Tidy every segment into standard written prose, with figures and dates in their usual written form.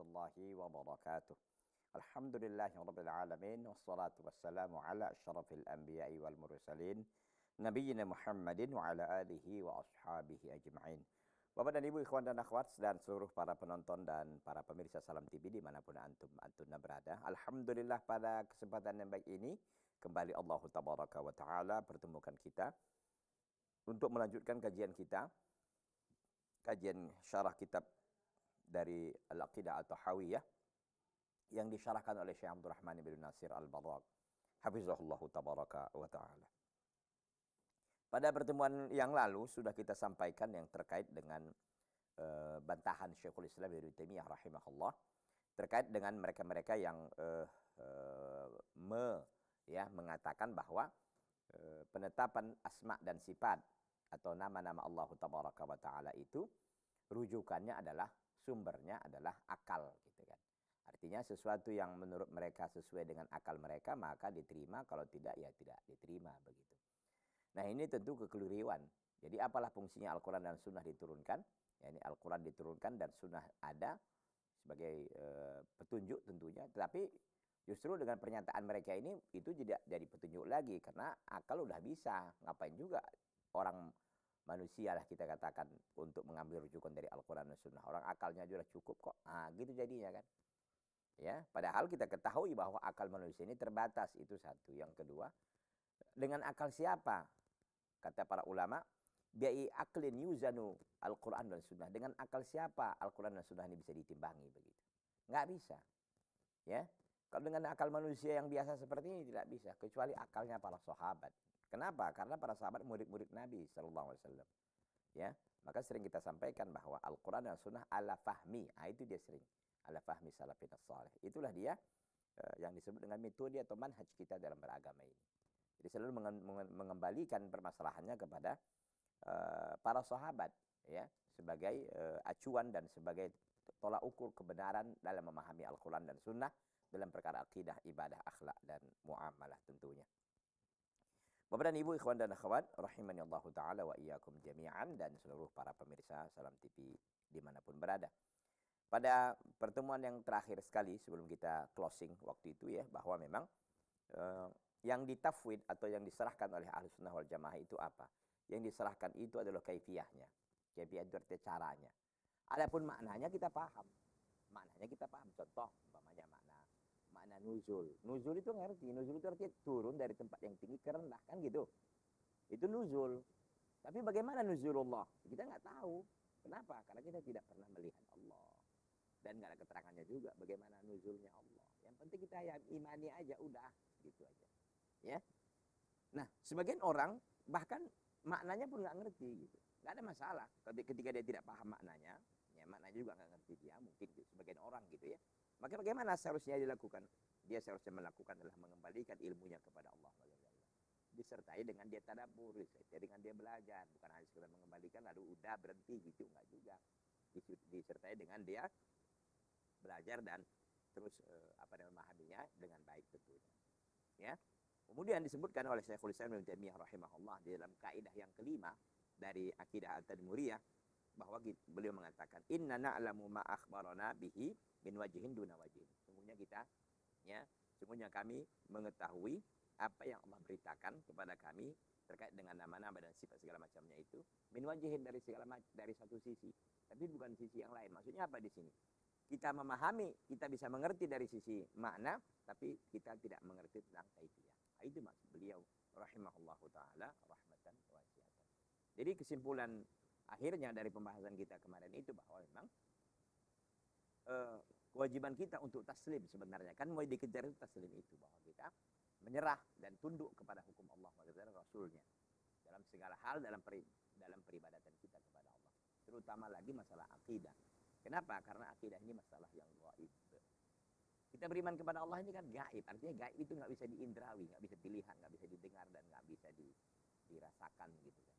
warahmatullahi wabarakatuh. Alhamdulillahirabbil alamin wassalatu wassalamu ala asyrafil anbiya'i wal mursalin nabiyina Muhammadin wa ala alihi wa ashabihi ajma'in. Bapak dan Ibu, ikhwan dan akhwat dan seluruh para penonton dan para pemirsa Salam TV dimanapun antum berada. Alhamdulillah pada kesempatan yang baik ini kembali Allah Tabaraka wa Ta'ala pertemukan kita untuk melanjutkan kajian kita, kajian syarah kitab dari Al-Aqidah At-Tahawiyah yang disyarahkan oleh Syekh Abdul Rahman bin Nasir Al-Barrak hafizahullah tabaraka wa ta'ala. Pada pertemuan yang lalu sudah kita sampaikan yang terkait dengan bantahan Syekhul Islam Ibnu Taimiyah rahimahullah terkait dengan mereka-mereka yang mengatakan bahwa penetapan asma dan sifat atau nama-nama Allah tabaraka wa ta'ala itu rujukannya adalah sumbernya adalah akal gitu kan. Artinya sesuatu yang menurut mereka sesuai dengan akal mereka maka diterima, kalau tidak ya tidak diterima begitu. Nah, ini tentu kekeliruan. Jadi apalah fungsinya Al-Qur'an dan Sunnah diturunkan? Ya, ini Al-Qur'an diturunkan dan Sunnah ada sebagai petunjuk tentunya, tetapi justru dengan pernyataan mereka ini itu tidak jadi petunjuk lagi karena akal udah bisa. Ngapain juga orang manusia lah kita katakan untuk mengambil rujukan dari Al-Quran dan Sunnah. Orang akalnya sudah cukup kok. Gitu jadinya kan. Ya, padahal kita ketahui bahwa akal manusia ini terbatas, itu satu. Yang kedua, dengan akal siapa? Kata para ulama, bi'i aklin yuzanu Al-Quran dan Sunnah. Dengan akal siapa Al-Quran dan Sunnah ini bisa ditimbangi begitu? Nggak bisa. Ya, kalau dengan akal manusia yang biasa seperti ini tidak bisa, kecuali akalnya para sahabat. Kenapa? Karena para sahabat murid-murid Nabi sallallahu alaihi wasallam. Ya, maka sering kita sampaikan bahwa Al-Qur'an dan Sunnah ala fahmi. Itu dia sering. Ala fahmi salafin salih. Itulah dia yang disebut dengan metode atau manhaj kita dalam beragama ini. Jadi selalu mengembalikan permasalahannya kepada para sahabat ya, sebagai acuan dan sebagai tolak ukur kebenaran dalam memahami Al-Qur'an dan Sunnah dalam perkara akidah, ibadah, akhlak dan muamalah tentunya. Bapak dan Ibu, ikhwan dan akhwat, rahimani Allah Ta'ala wa iyyakum jami'an, dan seluruh para pemirsa Salam TV dimanapun berada. Pada pertemuan yang terakhir sekali sebelum kita closing waktu itu ya, bahwa memang yang ditafwid atau yang diserahkan oleh Ahlus Sunnah wal Jamaah itu apa? Yang diserahkan itu adalah kaifiyahnya. Kaifiyah itu artinya caranya. Adapun maknanya kita paham. Maknanya kita paham. Contoh, umpamanya makna nuzul. Nuzul itu ngerti. Nuzul itu artinya turun dari tempat yang tinggi ke rendah. Kan gitu. Itu nuzul. Tapi bagaimana nuzulullah? Kita nggak tahu. Kenapa? Karena kita tidak pernah melihat Allah. Dan nggak ada keterangannya juga bagaimana nuzulnya Allah. Yang penting kita ya imani aja. Udah. Gitu aja. Ya. Nah, sebagian orang bahkan maknanya pun nggak ngerti. Gitu. Nggak ada masalah. Ketika dia tidak paham maknanya. Ya, maknanya juga nggak ngerti dia. Mungkin gitu, sebagian orang gitu ya. Maka bagaimana seharusnya dilakukan? Dia seharusnya melakukan adalah mengembalikan ilmunya kepada Allah. Disertai dengan dia tadabbur, disertai dengan dia belajar. Bukan hanya sekedar mengembalikan lalu udah berhenti gitu, enggak juga. Disertai dengan dia belajar dan terus memahaminya dengan baik tentunya. Ya. Kemudian disebutkan oleh Syekhul Islam Ibnu Taimiyah rahimahullah di dalam kaidah yang kelima dari akidah At-Tadmuriyah bahwa beliau mengatakan inna na'lamu ma akhbarana bihi min wajhin duna wajhin. Sungguhnya kami mengetahui apa yang Allah beritakan kepada kami terkait dengan nama-nama dan sifat segala macamnya itu min wajhin dari satu sisi, tapi bukan sisi yang lain. Maksudnya apa di sini? Kita memahami, kita bisa mengerti dari sisi makna, tapi kita tidak mengerti tentang kaifiyah. Itu maksud beliau rahimahullahu taala rahmatan wasi'atan. Jadi kesimpulan akhirnya dari pembahasan kita kemarin itu bahwa memang kewajiban kita untuk taslim sebenarnya kan mau dikejar itu taslim itu, bahwa kita menyerah dan tunduk kepada hukum Allah dan Rasulnya dalam segala hal dalam peribadatan kita kepada Allah, terutama lagi masalah akidah. Kenapa? Karena akidah ini masalah yang gaib. Kita beriman kepada Allah ini kan gaib, artinya gaib itu nggak bisa diindrawi, nggak bisa dilihat, nggak bisa didengar dan nggak bisa dirasakan gitu kan.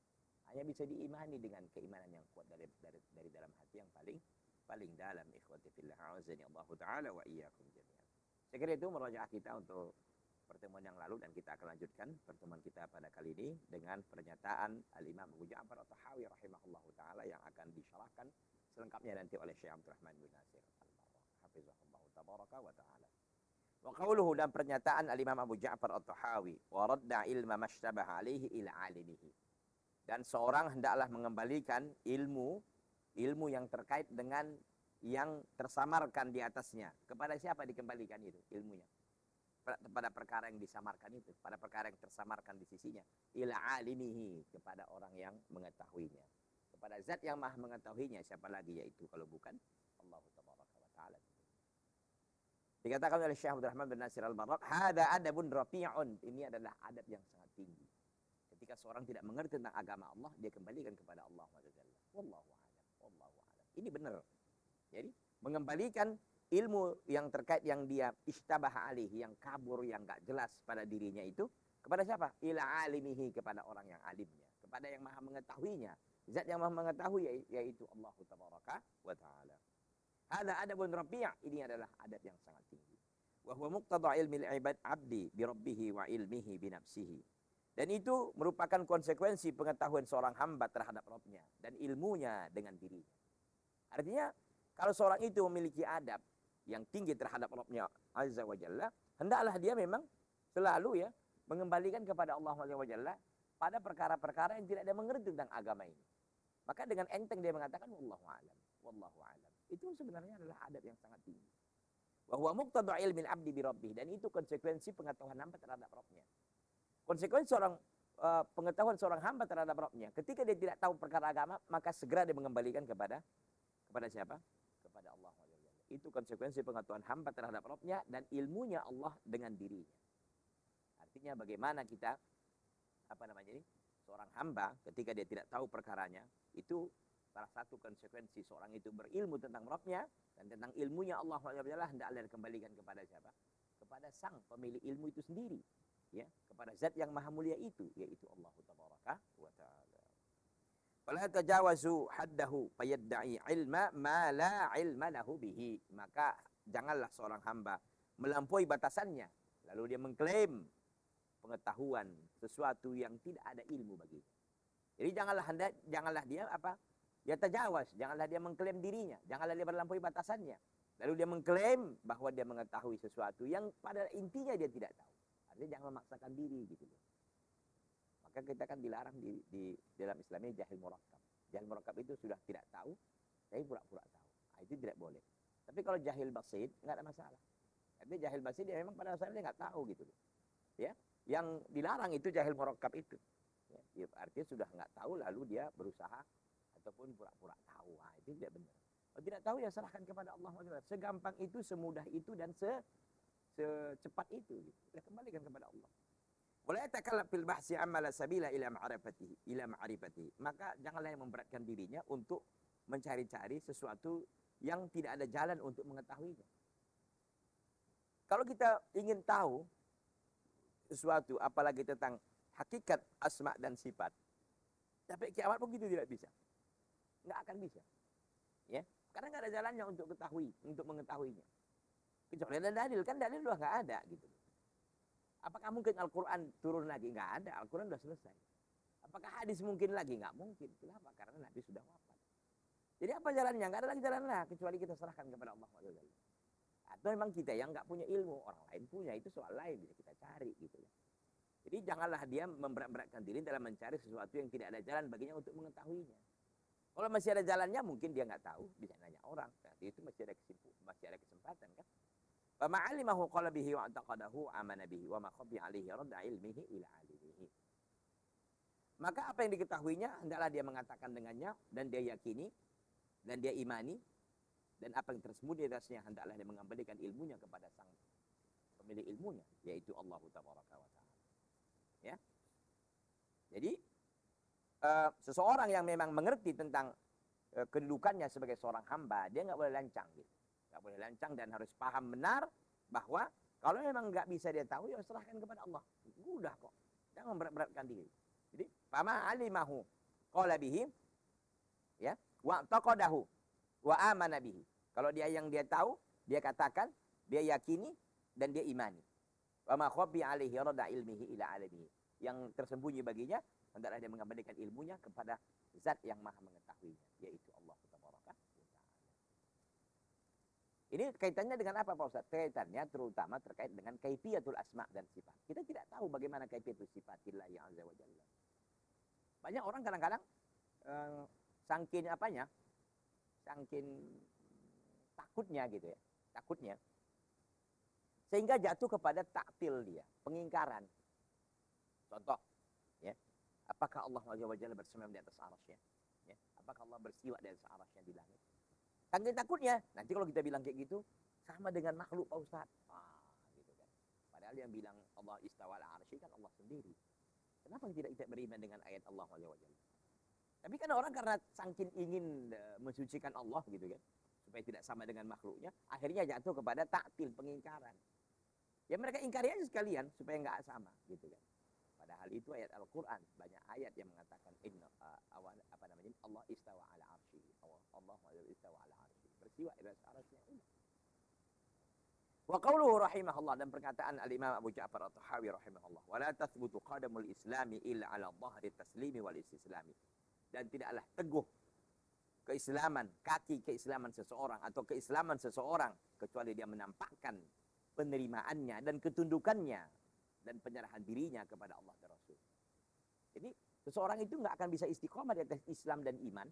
Hanya bisa diimani dengan keimanan yang kuat dari dalam hati yang paling dalam. Ikhwati fillah, a'azzani Allah Ta'ala wa iyyakum jami'an. Saya kira itu merajaah kita untuk pertemuan yang lalu, dan kita akan lanjutkan pertemuan kita pada kali ini dengan pernyataan Al-Imam Abu Ja'far At-Tahawi rahimahullahu taala yang akan disyarahkan selengkapnya nanti oleh Syekh Abdul Rahman bin Nasir Al-Barrak. Wa qawluhu, dan pernyataan al-Imam Abu Ja'far at-Tahawi, wa radda ilma mashtabaha alaihi ila alimihi. Dan seorang hendaklah mengembalikan ilmu yang terkait dengan yang tersamarkan di atasnya. Kepada siapa dikembalikan itu ilmunya? Pada perkara yang disamarkan itu, pada perkara yang tersamarkan di sisinya. Ila alimihi, kepada orang yang mengetahuinya. Kepada zat yang maha mengetahuinya, siapa lagi yaitu kalau bukan Allah tabaraka wa ta'ala. Dikatakan oleh Syekh Abdul Rahman bin Nasir al-Barrak, hada adabun rafi'un, ini adalah adab yang sangat tinggi. Ketika seorang tidak mengerti tentang agama Allah, dia kembalikan kepada Allah Subhanahu wa ta'ala. Wallahu a'lam, wallahu a'lam. Ini benar. Jadi, mengembalikan ilmu yang terkait yang dia istabaha alih, yang kabur, yang enggak jelas pada dirinya itu, kepada siapa? Ila alimihi, kepada orang yang alimnya, kepada yang maha mengetahuinya. Zat yang maha mengetahui yaitu Allah tabaraka wa ta'ala. Hada adabun rafi', ini adalah adab yang sangat tinggi. Wa huwa muqtada ilmi al-ibad abdi bi rabbih wa ilmihi bi nafsihi. Dan itu merupakan konsekuensi pengetahuan seorang hamba terhadap Rabbnya dan ilmunya dengan dirinya. Artinya, kalau seorang itu memiliki adab yang tinggi terhadap Rabbnya Azza wa Jalla, hendaklah dia memang selalu mengembalikan kepada Allah Azza wa Jalla pada perkara-perkara yang tidak dia mengerti tentang agama ini. Maka dengan enteng dia mengatakan wallahu a'lam, wallahu a'lam. Itu sebenarnya adalah adab yang sangat tinggi. Wa huwa muqtada ilmil abdi bi rabbih, dan itu konsekuensi pengetahuan hamba terhadap Rabbnya. Konsekuensi pengetahuan seorang hamba terhadap Rabbnya, ketika dia tidak tahu perkara agama, maka segera dia mengembalikan kepada siapa? Kepada Allah Subhanahu wa ta'ala. Itu konsekuensi pengetahuan hamba terhadap Rabbnya dan ilmunya Allah dengan dirinya. Artinya bagaimana kita seorang hamba ketika dia tidak tahu perkaranya, itu salah satu konsekuensi seorang itu berilmu tentang Rabbnya dan tentang ilmunya Allah Subhanahu wa ta'ala, hendaklah dikembalikan kepada siapa? Kepada sang pemilik ilmu itu sendiri, ya, kepada zat yang maha mulia itu, yaitu Allah tabaraka wa ta'ala. Fala tajawazu haddahu fayadda'i ilma ma la ilma lahu bihi. Maka janganlah seorang hamba melampaui batasannya lalu dia mengklaim pengetahuan sesuatu yang tidak ada ilmu baginya. Jadi janganlah dia tajawaz, janganlah dia mengklaim dirinya, janganlah dia melampaui batasannya. Lalu dia mengklaim bahwa dia mengetahui sesuatu yang pada intinya dia tidak tahu. Artinya jangan memaksakan diri gitu loh. Maka kita kan dilarang di dalam Islam ini jahil murakkab. Jahil murakkab itu sudah tidak tahu, tapi pura-pura tahu. Nah, itu tidak boleh. Tapi kalau jahil basit enggak ada masalah. Tapi jahil basit dia memang pada dasarnya dia enggak tahu gitu loh. Ya, yang dilarang itu jahil murakkab itu. Ya, artinya sudah enggak tahu lalu dia berusaha ataupun pura-pura tahu. Nah, itu tidak benar. Kalau tidak tahu ya serahkan kepada Allah SWT. Segampang itu, semudah itu, dan secepat itu. Ya, kembalikan kepada Allah. Wala yatakallaf fil bahsi amma la sabila ila ma'rifatihi. Maka janganlah yang memberatkan dirinya untuk mencari-cari sesuatu yang tidak ada jalan untuk mengetahuinya. Kalau kita ingin tahu sesuatu, apalagi tentang hakikat asma dan sifat, sampai kiamat pun kita tidak bisa. Nggak akan bisa. Ya, karena nggak ada jalannya untuk mengetahuinya. Kecuali ada dalil, kan dalil sudah nggak ada gitu. Apakah mungkin Al-Quran turun lagi? Nggak ada, Al-Quran sudah selesai. Apakah hadis mungkin lagi? Nggak mungkin. Kenapa? Karena Nabi sudah wafat. Jadi apa jalannya? Nggak ada lagi jalan lah, kecuali kita serahkan kepada Allah SWT. Atau memang kita yang nggak punya ilmu, orang lain punya, itu soal lain, bisa kita cari gitu ya. Jadi janganlah dia memberat-beratkan diri dalam mencari sesuatu yang tidak ada jalan baginya untuk mengetahuinya. Kalau masih ada jalannya, mungkin dia nggak tahu, bisa nanya orang. Berarti itu masih ada kesempatan kan. Wa ma'alimahu qala bihi wa i'taqadahu amana bihi wa ma khafi alaihi radda ilmihi ila alimihi. Maka apa yang diketahuinya hendaklah dia mengatakan dengannya dan dia yakini dan dia imani, dan apa yang tersembunyi di atasnya hendaklah dia mengembalikan ilmunya kepada sang pemilik ilmunya, yaitu Allah tabaraka wa ta'ala. Ya. Jadi seseorang yang memang mengerti tentang kedudukannya sebagai seorang hamba, dia nggak boleh lancang gitu. Nggak boleh lancang dan harus paham benar bahwa kalau memang nggak bisa dia tahu, ya serahkan kepada Allah. Mudah kok. Jangan memberat-beratkan diri. Jadi, fama alimahu qala bihi, ya, wa taqadahu wa amana bihi. Kalau dia yang dia tahu, dia katakan, dia yakini dan dia imani. Wa ma khafi alaihi radda ilmihi ila alimihi. Yang tersembunyi baginya hendaklah dia mengembalikan ilmunya kepada zat yang maha mengetahuinya, yaitu Allah tabaraka wa ta'ala. Ini kaitannya dengan apa Pak Ustaz? Kaitannya terutama terkait dengan kaifiyatul asma dan sifat. Kita tidak tahu bagaimana kaifiyatul sifatillah yang azza wa jalla. Banyak orang kadang-kadang saking apanya? Saking takutnya gitu ya. Takutnya. Sehingga jatuh kepada ta'til dia, pengingkaran. Contoh, ya. Apakah Allah azza wa jalla bersemayam di atas arasy-Nya? Ya. Apakah Allah bersiwak di atas arasy-Nya di langit? Saking takutnya, nanti kalau kita bilang kayak gitu, sama dengan makhluk Pak Ustaz. Gitu kan. Padahal yang bilang Allah istawa ala arsy kan Allah sendiri. Kenapa tidak kita beriman dengan ayat Allah Azza wa Jalla? Tapi kan orang karena saking ingin mensucikan Allah gitu kan, supaya tidak sama dengan makhluknya, akhirnya jatuh kepada ta'til, pengingkaran. Ya mereka ingkari aja sekalian supaya nggak sama gitu kan. Padahal itu ayat Al-Qur'an, banyak ayat yang mengatakan Allah istawa ala arsy. Allah istawa ala arsy. Bersiwa di atas arsy-Nya. Wa qauluhu rahimahullah, dan perkataan al-Imam Abu Ja'far At-Tahawi rahimahullah, wa la tathbutu qadamul islami illa ala dhahri taslimi wal istislami. Dan tidaklah teguh keislaman, kaki keislaman seseorang atau keislaman seseorang kecuali dia menampakkan penerimaannya dan ketundukannya dan penyerahan dirinya kepada Allah dan Rasul. Jadi seseorang itu nggak akan bisa istiqomah di atas Islam dan iman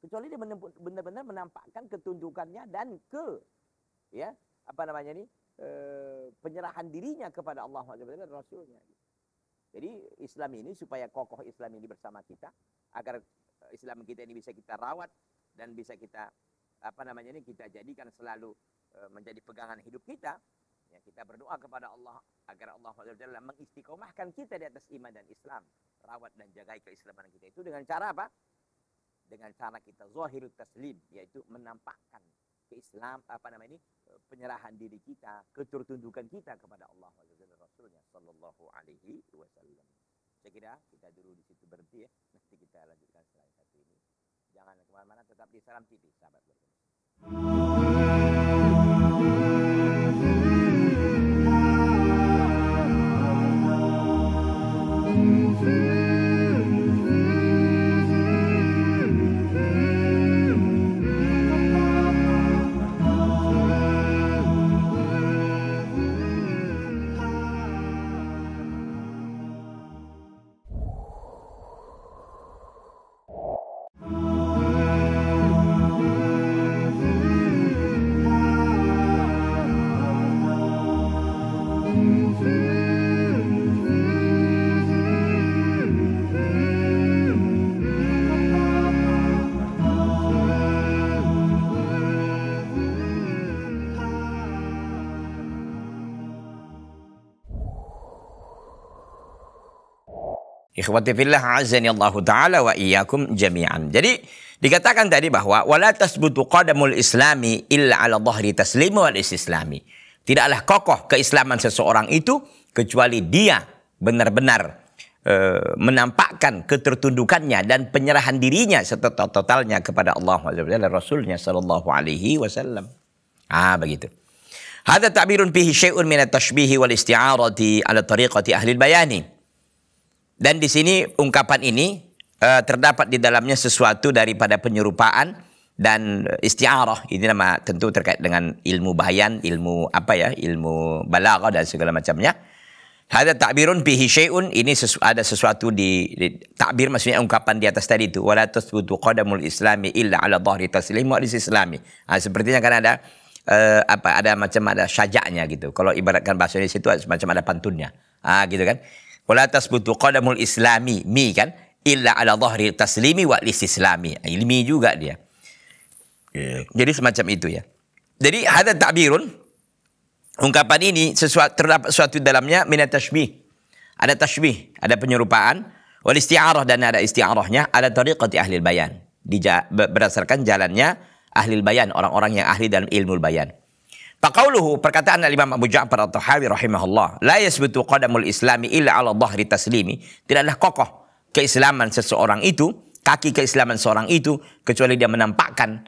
kecuali dia benar-benar menampakkan ketundukannya dan penyerahan dirinya kepada Allah dan Rasulnya. Jadi Islam ini supaya kokoh Islam ini bersama kita, agar Islam kita ini bisa kita rawat dan bisa kita kita jadikan selalu menjadi pegangan hidup kita. Ya, kita berdoa kepada Allah agar Allah mengistiqomahkan kita di atas iman dan Islam, rawat dan jaga keislaman kita itu dengan cara apa? Dengan cara kita zahirut taslim, yaitu menampakkan keislam penyerahan diri kita, ketertundukan kita kepada Allah dan Rasulnya sallallahu alaihi wasallam. Saya kira kita dulu di situ berhenti ya. Nanti kita lanjutkan setelah satu ini. Jangan kemana-mana, tetap di Salam TV, sahabat berkah. Ikhwati fillah azani Allah taala wa iyyakum jami'an. Jadi dikatakan tadi bahwa wala tasbutu qadamul islami illa ala dhahri taslimi wal istislami. Tidaklah kokoh keislaman seseorang itu kecuali dia benar-benar menampakkan ketertundukannya dan penyerahan dirinya setotal-totalnya kepada Allah dan Rasulnya sallallahu alaihi wasallam. Begitu. Hadza ta'birun fihi syai'un min at-tashbih wal isti'arati ala tariqati ahli al-bayani. Dan di sini ungkapan ini terdapat di dalamnya sesuatu daripada penyerupaan dan isti'arah. Ini nama tentu terkait dengan ilmu bayan, ilmu ilmu balaghah dan segala macamnya. Hadza ta'birun fihi syai'un, ini ada sesuatu di takbir, maksudnya ungkapan di atas tadi itu. Wala tasbutu qadamul islami illa ala dhahri taslim wa islami. Sepertinya kan ada ada syajaknya gitu. Kalau ibaratkan bahasa Indonesia itu semacam ada pantunnya. Gitu kan. Wala tasbutu qadamul islami, kan, illa ala dhahri taslimi wa istislami. Ilmi juga dia. Jadi semacam itu ya. Jadi hadza ta'birun, ungkapan ini terdapat sesuatu dalamnya minat tashbih. Ada tashbih, ada penyerupaan, wal isti'arah, dan ada isti'arahnya, ada tariqati ahli bayan. Berdasarkan jalannya ahli bayan, orang-orang yang ahli dalam ilmu bayan. Faqauluhu, perkataan Imam Abu Ja'far At-Tahawi rahimahullah, la yasbutu qadamul islami illa ala dhahri taslimi. Tidaklah kokoh keislaman seseorang itu, kaki keislaman seorang itu, kecuali dia menampakkan,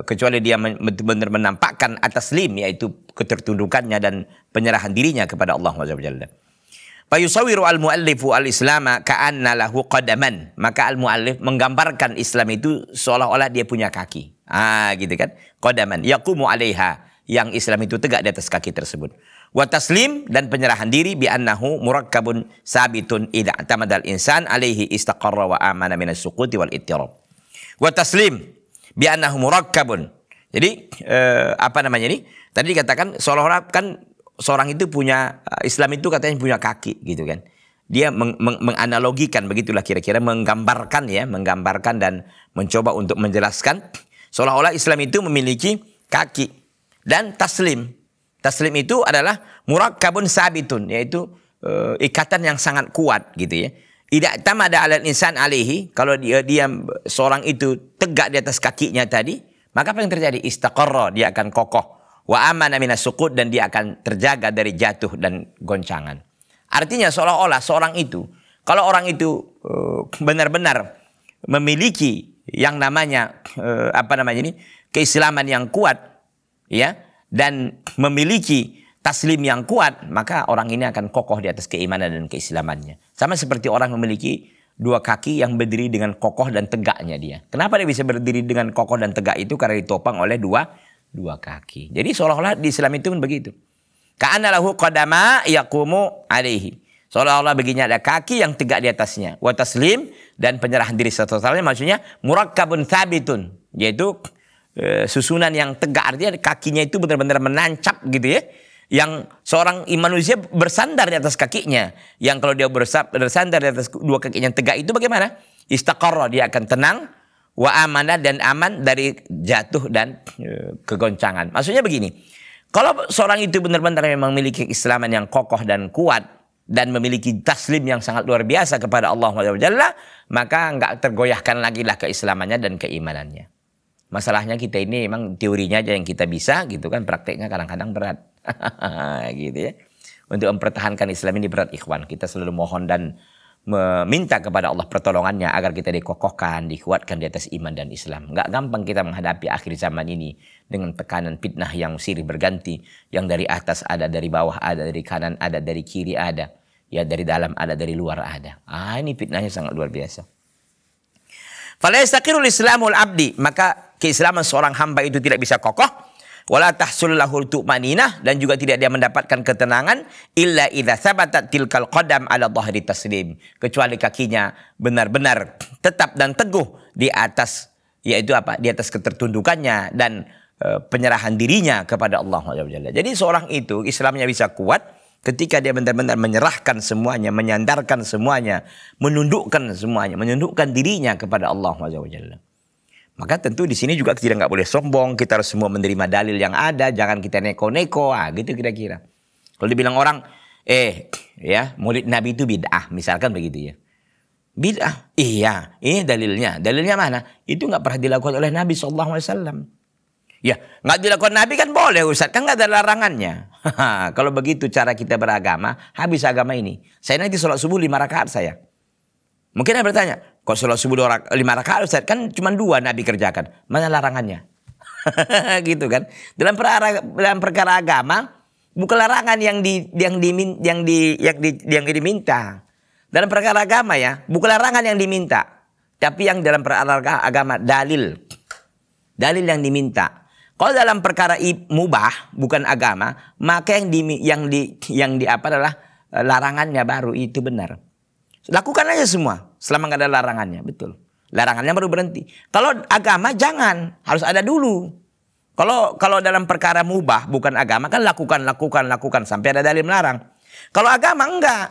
kecuali dia benar-benar menampakkan at-taslim, yaitu ketertundukannya dan penyerahan dirinya kepada Allah Subhanahu. Fa yusawiru al-muallifu al-islama ka'anna lahu qadaman. Maka al-muallif menggambarkan Islam itu seolah-olah dia punya kaki. Gitu kan. Qadaman yaqumu 'alaiha, yang Islam itu tegak di atas kaki tersebut. Wa taslim, dan penyerahan diri, bi annahu murakkabun sabitun idza tamadal insan alaihi istaqarra wa amana minas suquti wal ittirab. Wa taslim bi annahu murakkabun. Jadi apa namanya ini? Tadi dikatakan seolah-olah kan seorang itu punya, Islam itu katanya punya kaki gitu kan. Dia menganalogikan begitulah kira-kira, menggambarkan dan mencoba untuk menjelaskan seolah-olah Islam itu memiliki kaki. Dan taslim. Taslim itu adalah murakkabun sabitun, yaitu ikatan yang sangat kuat gitu ya. Idza tamada 'alal insan alaihi, kalau dia seorang itu tegak di atas kakinya tadi, maka apa yang terjadi? Istaqarra, dia akan kokoh. Wa amana minas suqut, dan dia akan terjaga dari jatuh dan goncangan. Artinya seolah-olah seorang itu, kalau orang itu benar-benar memiliki yang namanya keislaman yang kuat, ya, dan memiliki taslim yang kuat, maka orang ini akan kokoh di atas keimanan dan keislamannya. Sama seperti orang memiliki dua kaki yang berdiri dengan kokoh dan tegaknya dia. Kenapa dia bisa berdiri dengan kokoh dan tegak itu? Karena ditopang oleh dua kaki. Jadi seolah-olah di Islam itu pun begitu. Ka'anna lahu qadama yaqumu alaihi. Seolah-olah begini, ada kaki yang tegak di atasnya. Wa taslim, dan penyerahan diri totalnya, maksudnya murakkabun thabitun, yaitu susunan yang tegak, artinya kakinya itu benar-benar menancap gitu ya. Yang seorang manusia bersandar di atas kakinya. Yang kalau dia bersandar di atas dua kakinya yang tegak itu bagaimana? Istaqarra, dia akan tenang. Wa amanah, dan aman dari jatuh dan kegoncangan. Maksudnya begini, kalau seorang itu benar-benar memang memiliki keislaman yang kokoh dan kuat, dan memiliki taslim yang sangat luar biasa kepada Allah SWT, maka enggak tergoyahkan lagi lah keislamannya dan keimanannya. Masalahnya kita ini memang teorinya aja yang kita bisa gitu kan, prakteknya kadang-kadang berat. Gitu ya. Untuk mempertahankan Islam ini berat, ikhwan. Kita selalu mohon dan meminta kepada Allah pertolongannya agar kita dikokohkan, dikuatkan di atas iman dan Islam. Enggak gampang kita menghadapi akhir zaman ini dengan tekanan fitnah yang silih berganti, yang dari atas ada, dari bawah ada, dari kanan ada, dari kiri ada, ya dari dalam ada, dari luar ada. Ini fitnahnya sangat luar biasa. Fala yastaqirul islamul abdi, maka keislaman seorang hamba itu tidak bisa kokoh. Wala tahsul lahul tu'maninah, dan juga tidak dia mendapatkan ketenangan illa idza thabatat tilkal qadam ala dhahri taslim, kecuali kakinya benar-benar tetap dan teguh di atas, yaitu apa? Di atas ketertundukannya dan penyerahan dirinya kepada Allah SWT. Jadi seorang itu Islamnya bisa kuat ketika dia benar-benar menyerahkan semuanya, menyandarkan semuanya, menundukkan semuanya, menundukkan dirinya kepada Allah SWT. Maka tentu di sini juga kita nggak boleh sombong, kita harus semua menerima dalil yang ada, jangan kita neko-neko, gitu kira-kira. Kalau dibilang orang, ya maulid Nabi itu bid'ah, misalkan begitu ya. Bid'ah, iya, ini dalilnya. Dalilnya mana? Itu nggak pernah dilakukan oleh Nabi SAW. Ya, nggak dilakukan Nabi kan boleh Ustaz, kan nggak ada larangannya. Kalau begitu cara kita beragama, habis agama ini. Saya nanti sholat subuh 5 rakaat saya. Mungkin Anda bertanya, kok sholat subuh 5 rakaat Ustaz? Kan cuma 2 Nabi kerjakan. Mana larangannya? Gitu kan. Dalam perkara agama, bukan larangan yang diminta. Dalam perkara agama ya, bukan larangan yang diminta. Tapi yang dalam perkara agama, dalil. Dalil yang diminta. Kalau dalam perkara mubah, bukan agama, maka yang adalah larangannya baru itu benar. Lakukan aja semua selama nggak ada larangannya, betul. Larangannya baru berhenti. Kalau agama jangan, harus ada dulu. Kalau dalam perkara mubah bukan agama kan lakukan sampai ada dalil melarang. Kalau agama enggak.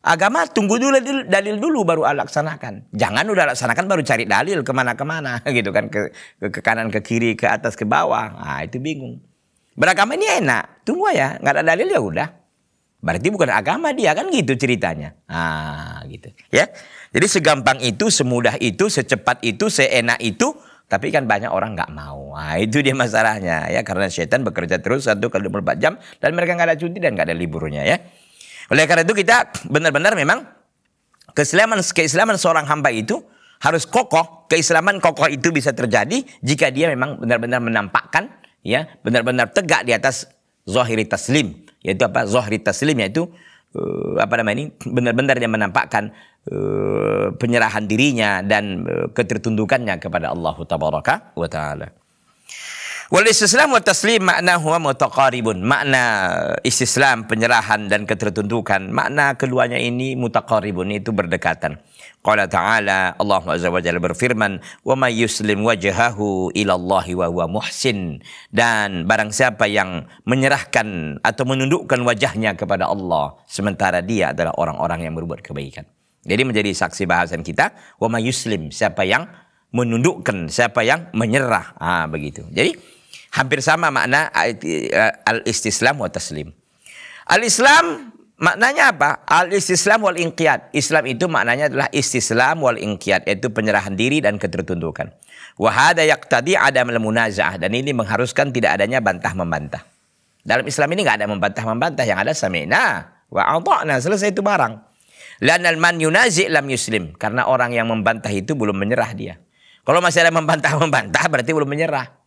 Agama tunggu dulu dalil dulu baru laksanakan. Jangan udah laksanakan baru cari dalil kemana-kemana gitu kan, ke kanan ke kiri ke atas ke bawah. Itu bingung. Beragama ini enak, tunggu ya, nggak ada dalil ya udah. Berarti bukan agama dia, kan gitu ceritanya. Gitu ya. Jadi segampang itu, semudah itu, secepat itu, seenak itu, tapi kan banyak orang nggak mau. Itu dia masalahnya ya, karena setan bekerja terus 1x24 jam dan mereka nggak ada cuti dan nggak ada liburnya ya. Oleh karena itu kita benar-benar memang keislaman seorang hamba itu harus kokoh. Keislaman kokoh itu bisa terjadi jika dia memang benar-benar menampakkan ya, benar-benar tegak di atas zahiri taslim. Yaitu apa? Zahiri taslim yaitu benar-benar dia menampakkan penyerahan dirinya dan ketertundukannya kepada Allah Tabaraka wa Ta'ala. Wal istislam wa taslim maknahu mutaqaribun. Makna istislam, penyerahan dan ketertundukan, makna keduanya ini mutaqaribun, itu berdekatan. Qala ta'ala, Allah Azza wa Jalla berfirman, "Wa may yuslim wajhahu ila Allah wa huwa muhsin." Dan barang siapa yang menyerahkan atau menundukkan wajahnya kepada Allah sementara dia adalah orang-orang yang berbuat kebaikan. Jadi menjadi saksi bahasan kita, wa may yuslim, siapa yang menundukkan, siapa yang menyerah. Begitu. Jadi hampir sama makna al-istislam wa taslim. Al-Islam maknanya apa? Al-istislam wal inqiyad. Islam itu maknanya adalah istislam wal inqiyad, yaitu penyerahan diri dan ketertundukan. Wa hada yaqtadi adam al-munaza'ah, dan ini mengharuskan tidak adanya bantah-membantah. Dalam Islam ini enggak ada membantah-membantah, yang ada sami'na wa ata'na, selesai itu barang. Lanal man yunazi' lam yuslim, karena orang yang membantah itu belum menyerah dia. Kalau masih ada membantah-membantah berarti belum menyerah.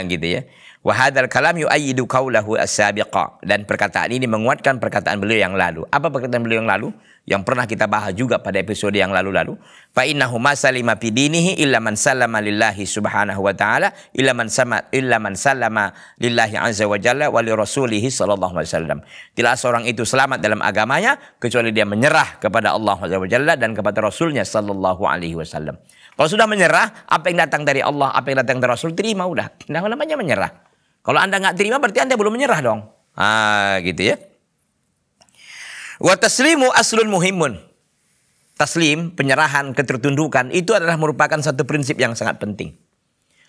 Gitu ya. Wa hadzal kalam yu'ayyidu qaulahu as-sabiqa, dan perkataan ini menguatkan perkataan beliau yang lalu. Apa perkataan beliau yang lalu? Yang pernah kita bahas juga pada episode yang lalu-lalu. Fa innahu ma salima fi dinihi illa man sallama lillahi subhanahu wa ta'ala illa man sallama lillahi azza wa jalla wa li rasulih sallallahu alaihi wasallam. Tidak seorang itu selamat dalam agamanya kecuali dia menyerah kepada Allah azza wa jalla dan kepada rasulnya sallallahu alaihi wasallam. Kalau sudah menyerah, apa yang datang dari Allah, apa yang datang dari Rasul, terima udah. Nah, namanya menyerah. Kalau Anda nggak terima, berarti Anda belum menyerah dong. Gitu ya. Wa taslimu aslun muhimun. Taslim, penyerahan, ketertundukan, itu adalah merupakan satu prinsip yang sangat penting.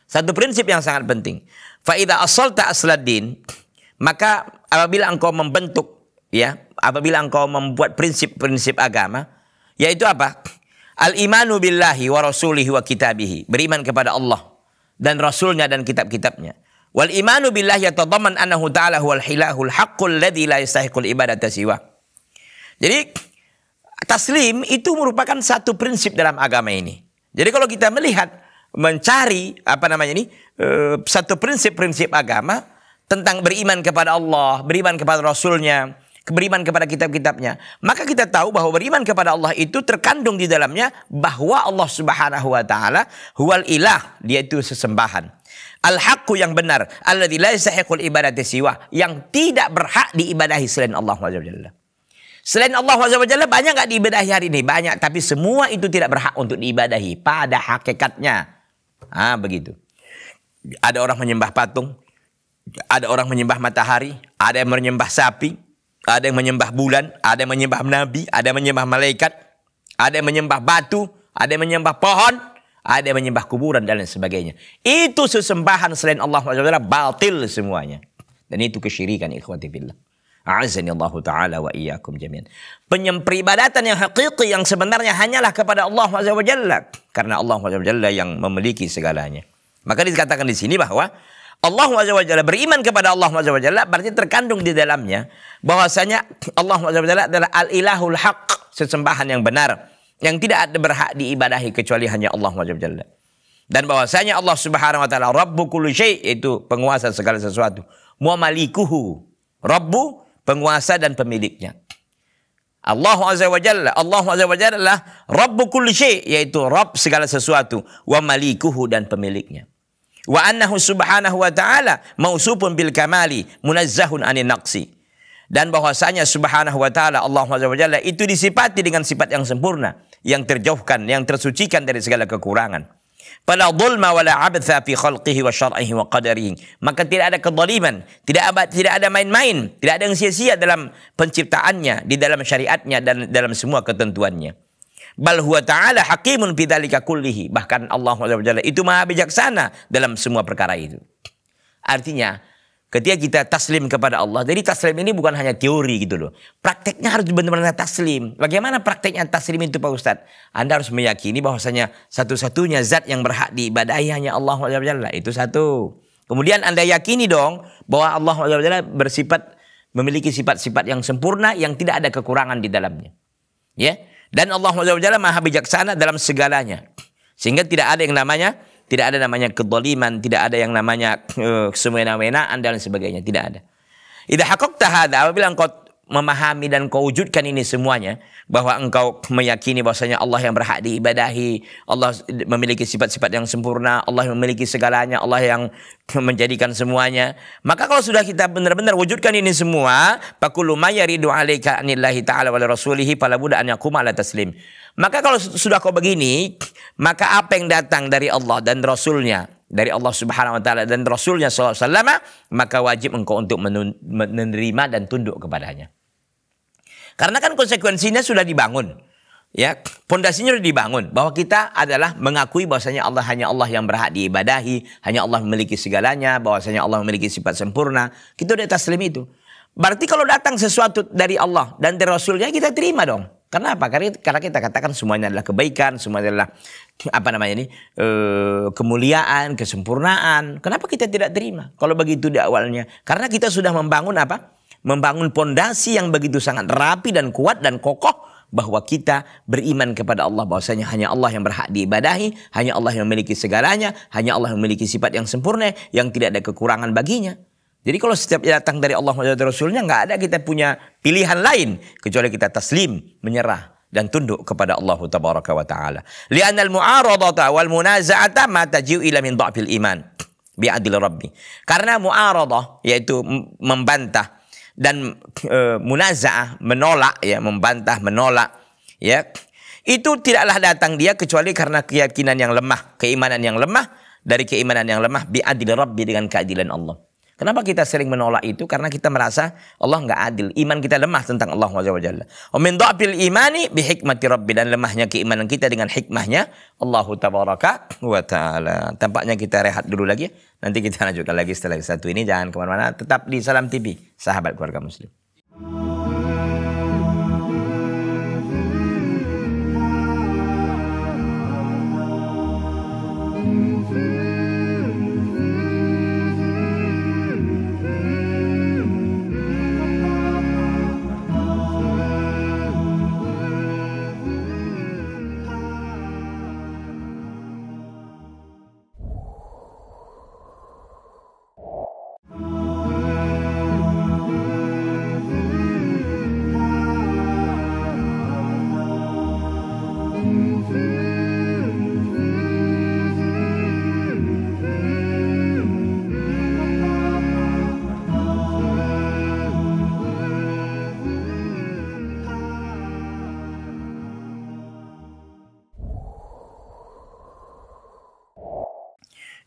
Satu prinsip yang sangat penting. Fa idza asalta asladdin, maka apabila engkau membentuk, ya, apabila engkau membuat prinsip-prinsip agama, yaitu apa? Al-imanu billahi wa rasulihi wa kitabihi. Beriman kepada Allah dan Rasulnya dan kitab-kitabnya. Wal imanu billahi yatadamman annahu ta'ala huwal hilahul haqqul ladzi la yastahiqul ibadata siwa. Jadi taslim itu merupakan satu prinsip dalam agama ini. Jadi kalau kita melihat, mencari satu prinsip-prinsip agama tentang beriman kepada Allah, beriman kepada Rasulnya, beriman kepada kitab-kitabnya, maka kita tahu bahwa beriman kepada Allah itu terkandung di dalamnya bahwa Allah Subhanahu wa taala huwal ilah, dia itu sesembahan. Al-haqqu, yang benar, alladzi la yastahiqul ibadati siwa, yang tidak berhak diibadahi selain Allah Azza wa Jalla. Selain Allah Azza wa Jalla banyak enggak diibadahi hari ini? Banyak, tapi semua itu tidak berhak untuk diibadahi pada hakikatnya. Begitu. Ada orang menyembah patung, ada orang menyembah matahari, ada yang menyembah sapi, ada yang menyembah bulan, ada yang menyembah nabi, ada yang menyembah malaikat, ada yang menyembah batu, ada yang menyembah pohon, ada yang menyembah kuburan dan lain sebagainya. Itu sesembahan selain Allah SWT, batil semuanya. Dan itu kesyirikan, ikhwati billah. A'azzani Allah Ta'ala wa iyyakum jami'an. Peribadatan yang hakiki, yang sebenarnya hanyalah kepada Allah SWT. Karena Allah SWT yang memiliki segalanya. Maka dikatakan di sini bahwa Allah Azza wa Jalla, beriman kepada Allah Azza wa Jalla berarti terkandung di dalamnya bahwasanya Allah Azza wa Jalla adalah al-ilahul haq, sesembahan yang benar yang tidak ada berhak diibadahi kecuali hanya Allah Azza wa Jalla. Dan bahwasanya Allah Subhanahu wa taala Rabbu kulli syai', itu penguasa segala sesuatu. Wa malikuhu, Rabbu, penguasa dan pemiliknya. Allah Azza wa Jalla adalah Rabbu kulli syai', yaitu Rabb segala sesuatu, wa malikuhu, dan pemiliknya. Wa annahu subhanahu wa ta'ala mausufun bil kamali munazzahun anin naqsi. Dan bahwasanya subhanahu wa ta'ala Allah Azza wa Jalla itu disifati dengan sifat yang sempurna, yang terjauhkan, yang tersucikan dari segala kekurangan. Fala dhulma wala abtha fi khalqihi wa syar'ihi wa qadarihi. Maka tidak ada kezaliman, tidak ada main-main, tidak ada yang sia-sia dalam penciptaannya, di dalam syariatnya dan dalam semua ketentuannya. Bal huwa ta'ala hakimun fi dzalika kullihi. Bahkan Allah SWT itu maha bijaksana dalam semua perkara itu. Artinya, ketika kita taslim kepada Allah, jadi taslim ini bukan hanya teori gitu loh. Prakteknya harus benar-benar taslim. Bagaimana prakteknya taslim itu Pak Ustadz? Anda harus meyakini bahwasanya satu-satunya zat yang berhak diibadahi hanya Allah SWT. Itu satu. Kemudian Anda yakini dong bahwa Allah SWT memiliki sifat-sifat yang sempurna yang tidak ada kekurangan di dalamnya. Ya. Dan Allah SWT maha bijaksana dalam segalanya. Sehingga tidak ada namanya kezaliman, tidak ada yang namanya semena-menaan dan sebagainya, tidak ada. Idza haqqaqta hadza, apabila engkau memahami dan kau wujudkan ini semuanya, bahwa engkau meyakini bahwasanya Allah yang berhak diibadahi, Allah memiliki sifat-sifat yang sempurna, Allah yang memiliki segalanya, Allah yang menjadikan semuanya. Maka kalau sudah kita benar-benar wujudkan ini semua, faqulu may yaridu 'alaika anillahi ta'ala wa rasulihi fala budda an yaquma ala taslim. Maka kalau sudah kau begini, maka apa yang datang dari Allah dan Rasulnya, dari Allah Subhanahu wa taala dan Rasulnya sallallahu alaihi wasallam, maka wajib engkau untuk menerima dan tunduk kepadanya. Karena kan konsekuensinya sudah dibangun. Ya, pondasinya sudah dibangun bahwa kita adalah mengakui bahwasanya Allah hanya Allah yang berhak diibadahi, hanya Allah memiliki segalanya, bahwasanya Allah memiliki sifat sempurna. Kita udah taslim itu. Berarti kalau datang sesuatu dari Allah dan dari Rasulnya, kita terima dong. Kenapa? Karena kita katakan semuanya adalah kebaikan, semuanya adalah kemuliaan, kesempurnaan. Kenapa kita tidak terima? Kalau begitu di awalnya, karena kita sudah membangun apa? Membangun pondasi yang begitu sangat rapi dan kuat dan kokoh, bahwa kita beriman kepada Allah, bahwasanya hanya Allah yang berhak diibadahi, hanya Allah yang memiliki segalanya, hanya Allah yang memiliki sifat yang sempurna, yang tidak ada kekurangan baginya. Jadi kalau setiap datang dari Allah dan Rasulnya, nggak ada kita punya pilihan lain kecuali kita taslim, menyerah dan tunduk kepada Allah tabaraka wa taala. Li'anna al-mu'aradata wal munaza'ata ma taji'u ila min dha'fil iman bi'adil rabbi. Karena mu'aradah yaitu membantah dan munaza'ah menolak, ya, membantah, menolak, ya. Itu tidaklah datang dia kecuali karena keyakinan yang lemah, keimanan yang lemah, dari keimanan yang lemah bi'adil rabbi, dengan keadilan Allah. Kenapa kita sering menolak itu? Karena kita merasa Allah nggak adil. Iman kita lemah tentang Allah Azza wa Jalla. Min dha'fil imani bi hikmati rabbi, dan lemahnya keimanan kita dengan hikmahnya Allah tabaraka wa taala. Tampaknya kita rehat dulu lagi. Nanti kita lanjutkan lagi setelah satu ini. Jangan kemana-mana. Tetap di Salam TV, sahabat keluarga Muslim.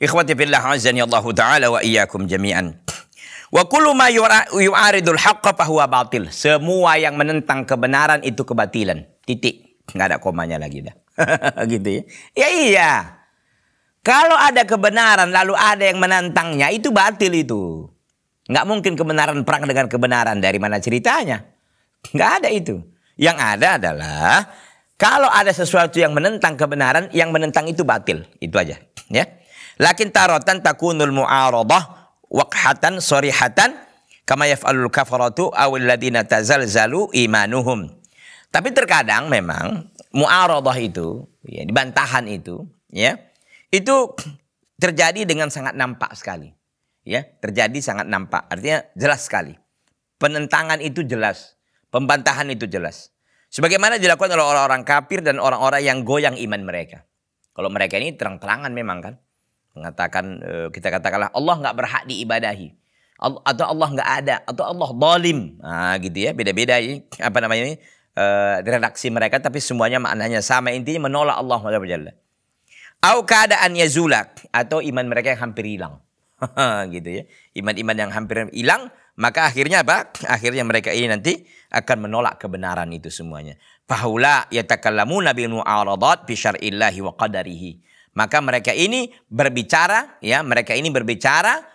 Ikhwati fillah, azani Allah taala wa iyyakum jami'an. Wa kullu ma yu'aridul haqqa fahuwa batil. Semua yang menentang kebenaran itu kebatilan. Titik. Enggak ada komanya lagi dah. Gitu ya. Ya iya. Kalau ada kebenaran lalu ada yang menentangnya, itu batil itu. Enggak mungkin kebenaran perang dengan kebenaran. Dari mana ceritanya? Enggak ada itu. Yang ada adalah kalau ada sesuatu yang menentang kebenaran, yang menentang itu batil. Itu aja, ya. Lakin taratan takunul mu'aradah waqhatan sorihatan kama yaf'alul kafaratu awil ladina tazalzalu imanuhum. Tapi terkadang memang mu'aradah itu, ya, bantahan itu, ya, itu terjadi dengan sangat nampak sekali, ya, terjadi sangat nampak, artinya jelas sekali. Penentangan itu jelas, pembantahan itu jelas. Sebagaimana dilakukan oleh orang-orang kafir dan orang-orang yang goyang iman mereka. Kalau mereka ini terang-terangan memang kan, mengatakan, kita katakanlah Allah nggak berhak diibadahi, atau Allah nggak ada, atau Allah zalim, nah, gitu ya, beda-beda ini apa namanya ini redaksi mereka, tapi semuanya maknanya sama, intinya menolak Allah Subhanahu wa taala. Au keadaan yazulak, atau iman mereka yang hampir hilang, gitu ya, iman-iman yang hampir hilang, maka akhirnya apa? Akhirnya mereka ini nanti akan menolak kebenaran itu semuanya. Fahaula yatakallamuna bil mu'aradat bi syar'illahi wa qadarihi. Maka mereka ini berbicara, ya, mereka ini berbicara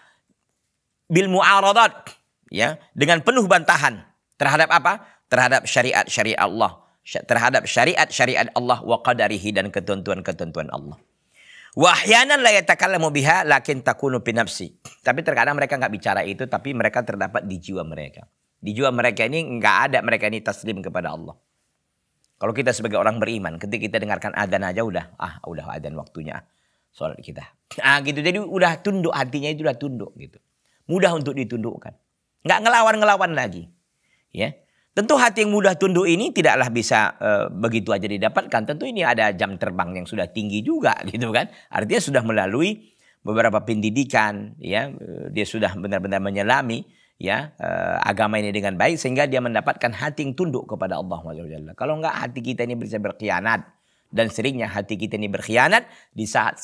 bil mu'aradat, ya, dengan penuh bantahan terhadap apa? Terhadap syariat-syariat Allah, terhadap syariat-syariat Allah wa qadarihi, dan ketentuan-ketentuan Allah. Wa ahyanan la yatakallamu biha lakin takunu fi nafsi. Tapi terkadang mereka enggak bicara itu, tapi mereka terdapat di jiwa mereka. Di jiwa mereka ini enggak ada, mereka ini taslim kepada Allah. Kalau kita sebagai orang beriman, ketika kita dengarkan adzan aja udah adzan waktunya sholat kita. Gitu. Jadi udah tunduk, hatinya itu udah tunduk gitu. Mudah untuk ditundukkan. Nggak ngelawan-ngelawan lagi. Ya. Tentu hati yang mudah tunduk ini tidaklah bisa begitu aja didapatkan. Tentu ini ada jam terbang yang sudah tinggi juga gitu kan. Artinya sudah melalui beberapa pendidikan, ya, dia sudah benar-benar menyelami ya agama ini dengan baik sehingga dia mendapatkan hati yang tunduk kepada Allah SWT. Kalau enggak hati kita ini bisa berkhianat, dan seringnya hati kita ini berkhianat di saat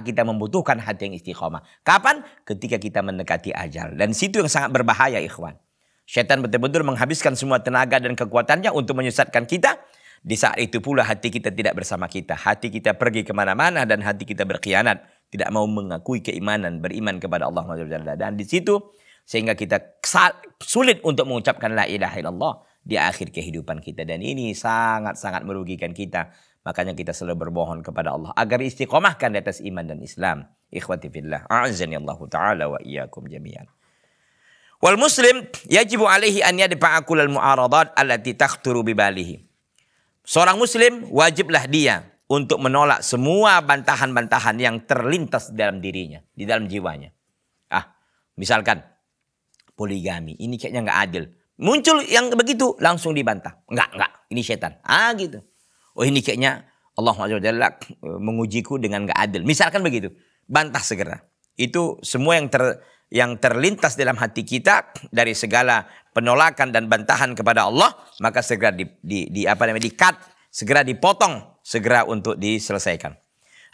kita membutuhkan hati yang istiqomah. Kapan? Ketika kita mendekati ajal. Dan situ yang sangat berbahaya, ikhwan. Syaitan betul-betul menghabiskan semua tenaga dan kekuatannya untuk menyesatkan kita. Di saat itu pula hati kita tidak bersama kita. Hati kita pergi kemana-mana dan hati kita berkhianat. Tidak mau mengakui keimanan, beriman kepada Allah SWT. Dan di situ sehingga kita sulit untuk mengucapkan la ilaha illallah di akhir kehidupan kita. Dan ini sangat-sangat merugikan kita. Makanya kita selalu bermohon kepada Allah agar istiqomahkan di atas iman dan Islam. Ikhwati fillah, a'azzani Allah Ta'ala wa iyyakum jami'an. Wal muslim yajibu alaihi an yadfa'a kullal mu'aradat allati takhturu bibalihi. Seorang muslim wajiblah dia untuk menolak semua bantahan-bantahan yang terlintas dalam dirinya, di dalam jiwanya. Misalkan poligami, ini kayaknya nggak adil. Muncul yang begitu langsung dibantah. Enggak, ini setan. Gitu. Oh, ini kayaknya Allah SWT mengujiku dengan nggak adil. Misalkan begitu, bantah segera. Itu semua yang terlintas dalam hati kita dari segala penolakan dan bantahan kepada Allah, maka segera di-cut, segera dipotong, segera untuk diselesaikan.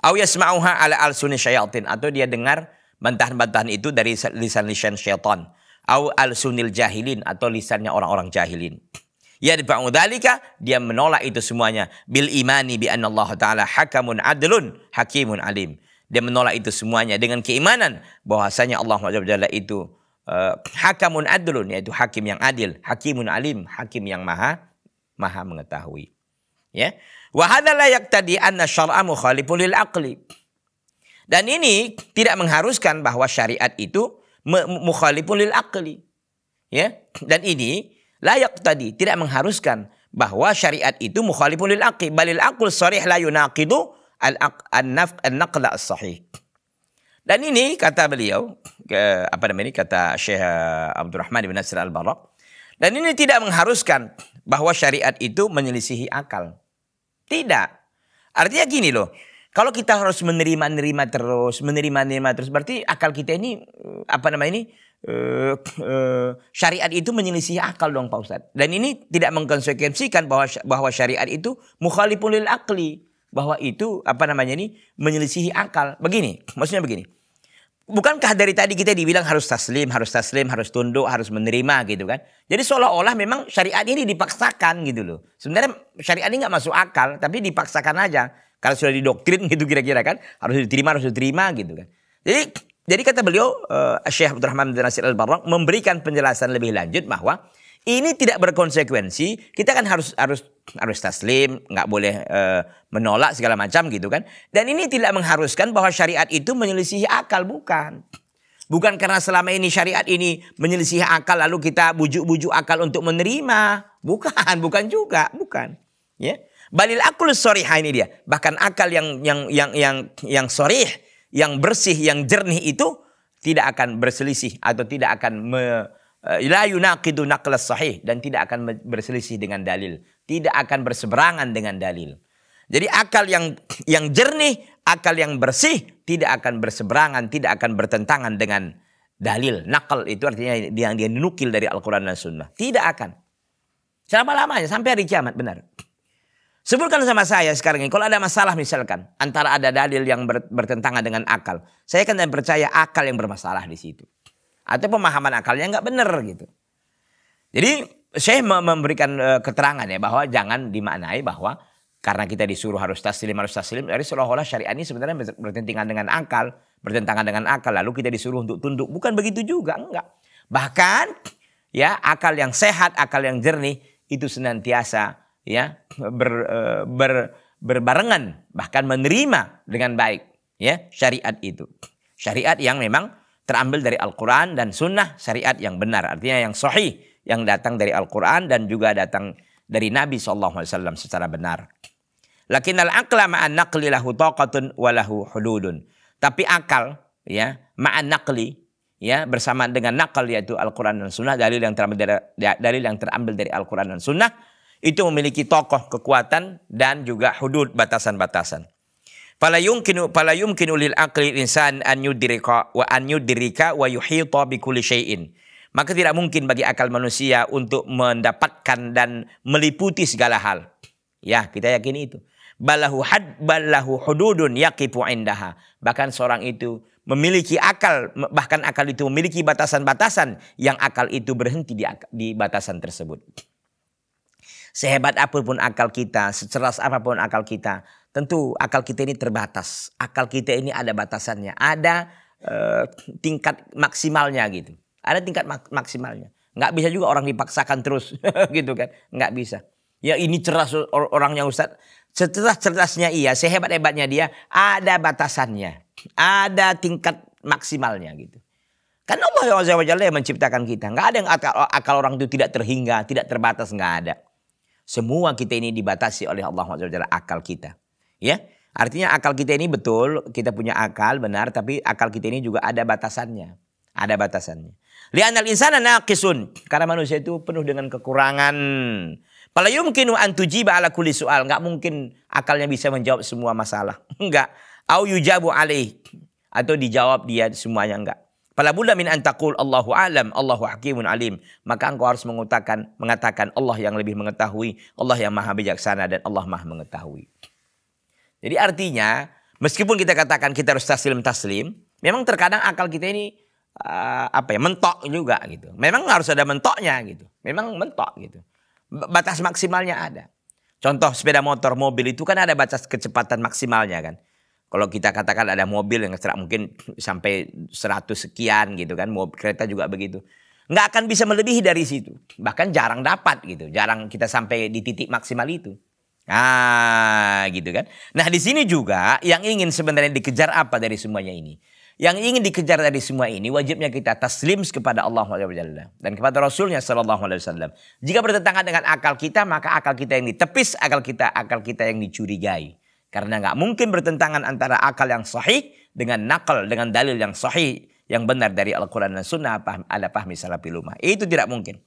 Aw yasma'uha ala al-sunni syayatin, atau dia dengar bantahan-bantahan itu dari lisan-lisan syaitan. Aw al-sunnil jahilin, atau lisannya orang-orang jahilin. Ya difa'u dzalika, dia menolak itu semuanya bil imani bi anna Allah Ta'ala hakamun adlun hakimun alim. Dia menolak itu semuanya dengan keimanan bahwasanya Allah SWT itu hakamun adlun, yaitu hakim yang adil, hakimun alim, hakim yang maha mengetahui. Ya. Wa hadza la yaqtadi anna syar'a mukhalifun lil aqli. Dan ini tidak mengharuskan bahwa syariat itu mukhalifun lil aqli. Ya. Dan ini la yaqtadi, tidak mengharuskan bahwa syariat itu mukhalifun lil aqli, balil aql sharih la yunaqidu an-naql as-sahih. Dan ini kata beliau, kata Syekh Abdurrahman bin Nasir Al-Barra, dan ini tidak mengharuskan bahwa syariat itu menyelisihi akal. Tidak. Artinya gini loh, kalau kita harus menerima terus, berarti akal kita ini syariat itu menyelisihi akal dong Pak Ustadz. Dan ini tidak mengkonsekuensikan bahwa syariat itu mukhalifun lil aqli, bahwa itu menyelisihi akal. Maksudnya begini. Bukankah dari tadi kita dibilang harus taslim, harus tunduk, harus menerima gitu kan? Jadi seolah-olah memang syariat ini dipaksakan gitu loh. Sebenarnya syariat ini nggak masuk akal, tapi dipaksakan aja. Kalau sudah didoktrin gitu kira-kira kan, harus diterima gitu kan. Jadi kata beliau, Syekh Abdurrahman bin Nasir Al-Barra memberikan penjelasan lebih lanjut bahwa ini tidak berkonsekuensi, kita kan harus taslim, nggak boleh menolak segala macam gitu kan. Dan ini tidak mengharuskan bahwa syariat itu menyelisihi akal, bukan. Bukan karena selama ini syariat ini menyelisihi akal lalu kita bujuk-bujuk akal untuk menerima. Bukan juga. Ya. Balil aqlus sharih, ini dia. Bahkan akal yang sharih, yang bersih, yang jernih itu tidak akan berselisih atau tidak akan la yunaqidu naqlas sahih, dan tidak akan berselisih dengan dalil, tidak akan berseberangan dengan dalil. Jadi akal yang jernih, akal yang bersih tidak akan berseberangan, tidak akan bertentangan dengan dalil. Naqal itu artinya yang dia nukil dari Al-Qur'an dan Sunnah. Tidak akan. Selama-lamanya sampai hari kiamat, benar. Sebutkan sama saya sekarang ini, kalau ada masalah misalkan antara ada dalil yang bertentangan dengan akal, saya akan percaya akal yang bermasalah di situ. Atau pemahaman akalnya nggak benar gitu. Jadi saya memberikan keterangan ya bahwa jangan dimaknai bahwa karena kita disuruh harus taslim, dari seolah-olah syariat ini sebenarnya bertentangan dengan akal, lalu kita disuruh untuk tunduk. Bukan begitu juga, enggak. Bahkan ya akal yang sehat, akal yang jernih itu senantiasa ya berbarengan, bahkan menerima dengan baik ya syariat itu. Syariat yang memang terambil dari Al-Quran dan Sunnah, syariat yang benar. Artinya yang sahih, yang datang dari Al-Quran dan juga datang dari Nabi SAW secara benar. Lakinnal aqla ma'an naqli lahu taqatun wa lahu hududun. Tapi akal ya ma'an naqli ya, bersama dengan nakal yaitu Al-Quran dan Sunnah, dalil yang terambil dari Al-Quran dan Sunnah, itu memiliki tokoh kekuatan dan juga hudud batasan-batasan. Fala yumkinu lil aqli insan an yudrika wa yuhita bi kulli syai'in. Maka tidak mungkin bagi akal manusia untuk mendapatkan dan meliputi segala hal. Ya, kita yakini itu. Ballahu hududun yaqifu indaha. Bahkan seorang itu memiliki akal, bahkan akal itu memiliki batasan-batasan yang akal itu berhenti di batasan tersebut. Sehebat apapun akal kita, secerdas apapun akal kita, tentu akal kita ini terbatas. Akal kita ini ada batasannya, ada tingkat maksimalnya gitu. Ada tingkat maksimalnya. Nggak bisa juga orang dipaksakan terus gitu kan. Nggak bisa. Ya ini cerdas orangnya Ustaz. Cerdas-cerdasnya iya, sehebat-hebatnya dia, ada batasannya. Ada tingkat maksimalnya gitu. Kan Allah Azza wa Jalla yang menciptakan kita. Nggak ada yang akal orang itu tidak terhingga, tidak terbatas, nggak ada. Semua kita ini dibatasi oleh Allah Azza wa Jalla akal kita. Ya, artinya akal kita ini betul, kita punya akal benar, tapi akal kita ini juga ada batasannya. Ada batasannya. Li'anal insana naqisun. Karena manusia itu penuh dengan kekurangan. Fala yumkinu an tujiba ala kulli soal. Enggak mungkin akalnya bisa menjawab semua masalah. Enggak. Au yujabu alaih. Atau dijawab dia semuanya, enggak. Fala budda min an taqul Allahu a'lam, Allahu hakimun alim. Maka engkau harus mengatakan Allah yang lebih mengetahui, Allah yang maha bijaksana dan Allah maha mengetahui. Jadi artinya, meskipun kita katakan kita harus taslim, memang terkadang akal kita ini mentok juga gitu. Memang harus ada mentoknya gitu. Memang mentok gitu. Batas maksimalnya ada. Contoh sepeda motor, mobil itu kan ada batas kecepatan maksimalnya kan. Kalau kita katakan ada mobil yang mungkin sampai 100 sekian gitu kan. Mobil kereta juga begitu. Nggak akan bisa melebihi dari situ. Bahkan jarang dapat gitu. Jarang kita sampai di titik maksimal itu. Nah gitu kan. Nah di sini juga yang ingin sebenarnya dikejar apa dari semuanya ini? Yang ingin dikejar dari semua ini wajibnya kita taslim kepada Allah dan kepada Rasulnya Sallallahu Alaihi Wasallam. Jika bertentangan dengan akal kita, maka akal kita yang ditepis, akal kita yang dicurigai. Karena nggak mungkin bertentangan antara akal yang sahih dengan nakal, dengan dalil yang sahih, yang benar dari Al-Quran dan Sunnah ala fahmi salafil ummah. Itu tidak mungkin.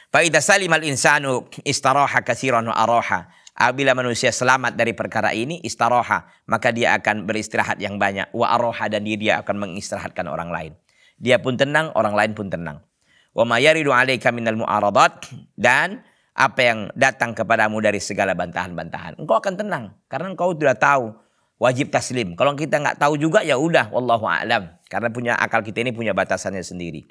Fa idza salimal insanu istaraha katsiran wa araha. Apabila manusia selamat dari perkara ini, istaroha, maka dia akan beristirahat yang banyak. Wa aroha, dan dia akan mengistirahatkan orang lain. Dia pun tenang, orang lain pun tenang. Wa ma yaridu alaika minal mu'aradat, dan apa yang datang kepadamu dari segala bantahan-bantahan. Engkau akan tenang, karena engkau sudah tahu wajib taslim. Kalau kita nggak tahu juga, ya udah, wallahu a'lam. Karena punya akal kita ini punya batasannya sendiri.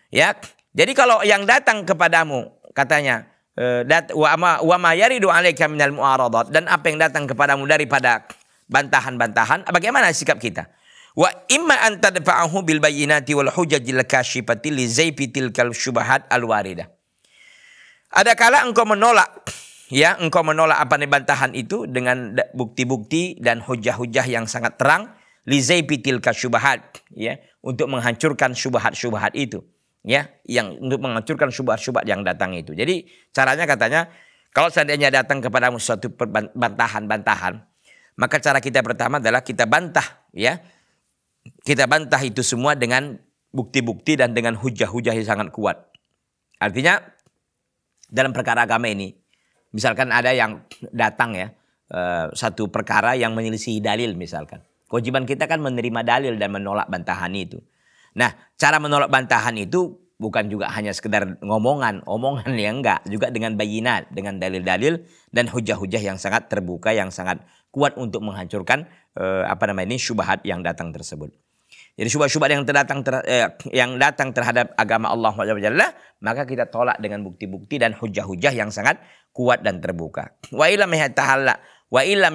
Ya, jadi kalau yang datang kepadamu, katanya, wa ma yaridu alaika minal mu'aradat, dan apa yang datang kepadamu daripada bantahan-bantahan, bagaimana sikap kita? Wa imma an tadfa'ahu bil bayyinati wal hujajil kashifati li zaifi tilkal syubhat al waridah. Adakala engkau menolak, ya, engkau menolak apa nih bantahan itu dengan bukti-bukti dan hujah-hujah yang sangat terang, li zaifi tilkal syubhat, ya, untuk menghancurkan syubhat-syubhat itu. Ya, yang untuk menghancurkan syubhat-syubhat yang datang itu. Jadi caranya katanya, kalau seandainya datang kepadamu suatu bantahan-bantahan, maka cara kita pertama adalah kita bantah, ya. Kita bantah itu semua dengan bukti-bukti dan dengan hujah-hujah yang sangat kuat. Artinya dalam perkara agama ini, misalkan ada yang datang ya, satu perkara yang menyelisihi dalil misalkan. Kewajiban kita kan menerima dalil dan menolak bantahan itu. Nah, cara menolak bantahan itu bukan juga hanya sekedar omongan yang enggak, juga dengan bayinat, dengan dalil-dalil dan hujah-hujah yang sangat terbuka, yang sangat kuat untuk menghancurkan syubhat yang datang tersebut. Jadi syubhat-syubhat yang datang terhadap agama Allah Subhanahu, maka kita tolak dengan bukti-bukti dan hujah-hujah yang sangat kuat dan terbuka. Wa illam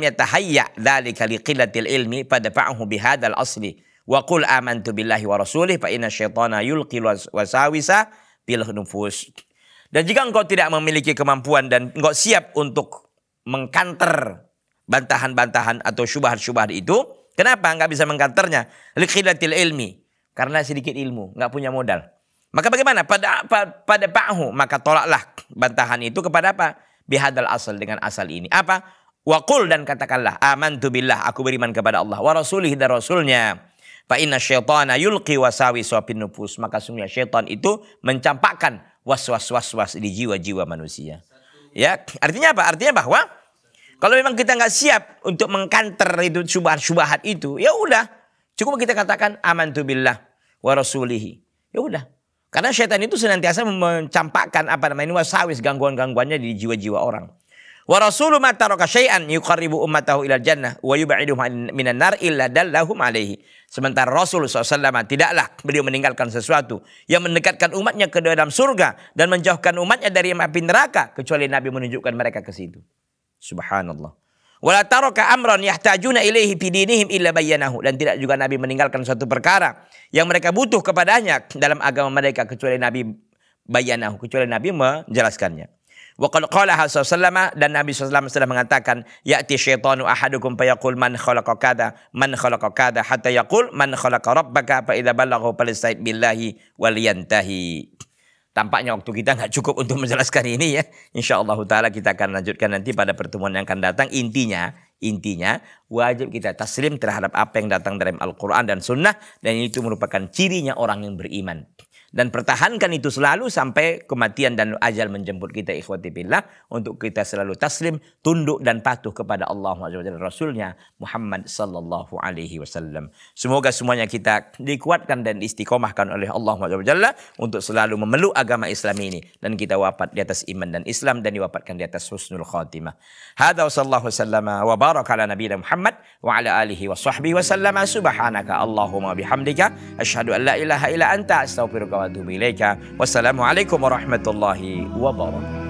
yatahayya dzalika liqillatil ilmi fadfa'hu bihadzal asli. Wa qul amantu billahi wa rasulih fa inna syaitana yulqil wasawisa bil nufus. Dan jika engkau tidak memiliki kemampuan dan engkau siap untuk mengkanter bantahan-bantahan atau syubhat-syubhat itu, kenapa enggak bisa mengkanternya? Liqillatil ilmi, karena sedikit ilmu, enggak punya modal. Maka bagaimana? Pada ba'hu, maka tolaklah bantahan itu kepada apa? Bihadal asal, dengan asal ini. Apa? Wa qul, dan katakanlah amantu billah, aku beriman kepada Allah, wa rasulih, dan rasulnya. Fa inna syaitana yulqi wasawisa fin nufus. Maka sungguh syaitan itu mencampakkan was-was di jiwa-jiwa manusia. Ya, artinya apa? Artinya bahwa kalau memang kita nggak siap untuk mengkanter itu syubhat itu, ya udah, cukup kita katakan amantu billah wa rasulihi. Ya udah. Karena syaitan itu senantiasa mencampakkan wasawis gangguan-gangguannya di jiwa-jiwa orang. Wa rasulu ma taraka syai'an yuqarribu ummatahu ilal jannah wa yub'iduhum minan nar illa dallahum alaihi. Sementara Rasul SAW tidaklah beliau meninggalkan sesuatu yang mendekatkan umatnya ke dalam surga dan menjauhkan umatnya dari api neraka kecuali Nabi menunjukkan mereka ke situ. Subhanallah. Wala taraka amran yahtajuna ilaihi fi dinihim illa bayyanahu. Dan tidak juga Nabi meninggalkan suatu perkara yang mereka butuh kepadanya dalam agama mereka kecuali Nabi bayyanahu, kecuali Nabi menjelaskannya. Wa qala sallallahu dan Nabi sallallahu sudah mengatakan ya'ti syaitanu ahadukum fayaqul man khalaqa kada hatta yaqul man khalaqa rabbaka fa idza balagha falista'id billahi wal yantahi. Tampaknya waktu kita nggak cukup untuk menjelaskan ini ya. Insyaallah taala kita akan lanjutkan nanti pada pertemuan yang akan datang. Intinya wajib kita taslim terhadap apa yang datang dari Al-Quran dan Sunnah, dan itu merupakan cirinya orang yang beriman. Dan pertahankan itu selalu sampai kematian dan ajal menjemput kita, ikhwati billah, untuk kita selalu taslim, tunduk dan patuh kepada Allah dan Rasulnya Muhammad sallallahu alaihi wasallam. Semoga semuanya kita dikuatkan dan istiqomahkan oleh Allah untuk selalu memeluk agama Islam ini, dan kita wafat di atas iman dan Islam, dan diwafatkan di atas husnul khatimah. Hadza sallallahu wasallama wa baraka ala nabiyina Muhammad wa ala alihi wa sahbihi wasallama. Subhanaka Allahumma bihamdika asyhadu an la ilaha illa anta astaghfiruka wa atubu ilaika. Wassalamualaikum warahmatullahi wabarakatuh.